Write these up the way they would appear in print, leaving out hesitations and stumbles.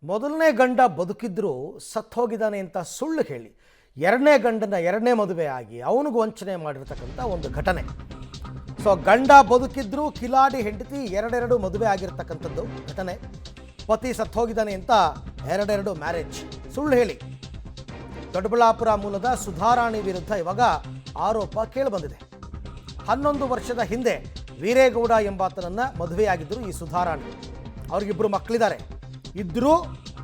ಮೊದಲನೇ ಗಂಡ ಬದುಕಿದ್ರೂ ಸತ್ತೋಗಿದ್ದಾನೆ ಅಂತ ಸುಳ್ಳು ಹೇಳಿ ಎರಡನೇ ಗಂಡನ ಎರಡನೇ ಮದುವೆ ಆಗಿ ಅವನಿಗೆ ವಂಚನೆ ಮಾಡಿರ್ತಕ್ಕಂಥ ಒಂದು ಘಟನೆ. ಸೊ ಗಂಡ ಬದುಕಿದ್ರೂ ಕಿಲಾಡಿ ಹೆಂಡತಿ ಎರಡೆರಡು ಮದುವೆ ಆಗಿರ್ತಕ್ಕಂಥದ್ದು ಘಟನೆ. ಪತಿ ಸತ್ತೋಗಿದ್ದಾನೆ ಅಂತ ಎರಡೆರಡು ಮ್ಯಾರೇಜ್ ಸುಳ್ಳು ಹೇಳಿ ದೊಡ್ಡಬಳ್ಳಾಪುರ ಮೂಲದ ಸುಧಾರಾಣಿ ವಿರುದ್ಧ ಇವಾಗ ಆರೋಪ ಕೇಳಿಬಂದಿದೆ. 11 ವರ್ಷದ ಹಿಂದೆ ವೀರೇಗೌಡ ಎಂಬಾತನನ್ನು ಮದುವೆಯಾಗಿದ್ದರು ಈ ಸುಧಾರಾಣಿ. ಅವ್ರಿಗಿಬ್ಬರು ಮಕ್ಕಳಿದ್ದಾರೆ. ಇದ್ದರೂ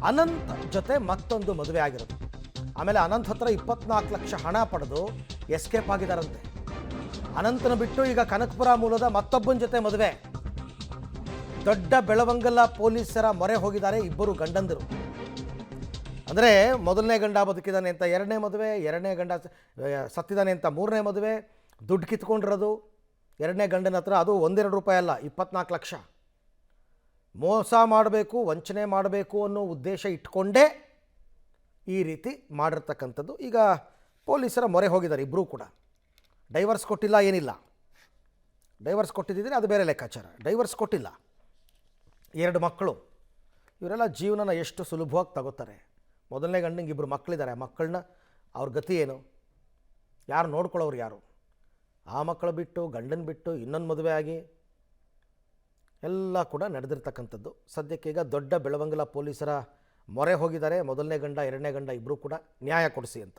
ಅನಂತ್ ಜೊತೆ ಮತ್ತೊಂದು ಮದುವೆ ಆಗಿರೋದು. ಆಮೇಲೆ ಅನಂತ್ ಹತ್ರ 24 ಲಕ್ಷ ಹಣ ಪಡೆದು ಎಸ್ಕೇಪ್ ಆಗಿದ್ದಾರಂತೆ. ಅನಂತನ ಬಿಟ್ಟು ಈಗ ಕನಕಪುರ ಮೂಲದ ಮತ್ತೊಬ್ಬನ ಜೊತೆ ಮದುವೆ. ದೊಡ್ಡ ಬೆಳವಂಗಲ ಪೊಲೀಸರ ಮೊರೆ ಹೋಗಿದ್ದಾರೆ ಇಬ್ಬರು ಗಂಡಂದಿರು. ಅಂದರೆ ಮೊದಲನೇ ಗಂಡ ಬದುಕಿದ್ದಾನೆ ಅಂತ ಎರಡನೇ ಮದುವೆ, ಎರಡನೇ ಗಂಡ ಸತ್ತಿದ್ದಾನೆ ಅಂತ ಮೂರನೇ ಮದುವೆ, ದುಡ್ಡು ಕಿತ್ಕೊಂಡಿರೋದು ಎರಡನೇ ಗಂಡನ ಹತ್ರ. ಅದು ₹1-2 ಅಲ್ಲ, 24 ಲಕ್ಷ. ಮೋಸ ಮಾಡಬೇಕು, ವಂಚನೆ ಮಾಡಬೇಕು ಅನ್ನೋ ಉದ್ದೇಶ ಇಟ್ಕೊಂಡೇ ಈ ರೀತಿ ಮಾಡಿರ್ತಕ್ಕಂಥದ್ದು. ಈಗ ಪೊಲೀಸರ ಮೊರೆ ಹೋಗಿದ್ದಾರೆ ಇಬ್ಬರೂ ಕೂಡ. ಡೈವರ್ಸ್ ಕೊಟ್ಟಿಲ್ಲ, ಏನಿಲ್ಲ. ಡೈವರ್ಸ್ ಕೊಟ್ಟಿದ್ದರೆ ಅದು ಬೇರೆ ಲೆಕ್ಕಾಚಾರ. ಡೈವರ್ಸ್ ಕೊಟ್ಟಿಲ್ಲ. 2 ಮಕ್ಕಳು. ಇವರೆಲ್ಲ ಜೀವನನ ಎಷ್ಟು ಸುಲಭವಾಗಿ ತಗೋತಾರೆ. ಮೊದಲನೇ ಗಂಡಂಗೆ ಇಬ್ಬರು ಮಕ್ಕಳಿದ್ದಾರೆ. ಆ ಮಕ್ಕಳನ್ನ ಅವ್ರ ಗತಿ ಏನು? ಯಾರು ನೋಡ್ಕೊಳ್ಳೋರು ಯಾರು? ಆ ಮಕ್ಕಳು ಬಿಟ್ಟು, ಗಂಡನ ಬಿಟ್ಟು ಇನ್ನೊಂದು ಮದುವೆ ಆಗಿ ಎಲ್ಲ ಕೂಡ ನಡೆದಿರ್ತಕ್ಕಂಥದ್ದು. ಸದ್ಯಕ್ಕೆ ಈಗ ದೊಡ್ಡ ಬೆಳವಂಗಲ ಪೊಲೀಸರ ಮೊರೆ ಹೋಗಿದ್ದಾರೆ. ಮೊದಲನೇ ಗಂಡ ಎರಡನೇ ಗಂಡ ಇಬ್ಬರೂ ಕೂಡ ನ್ಯಾಯ ಕೊಡಿಸಿ ಅಂತ.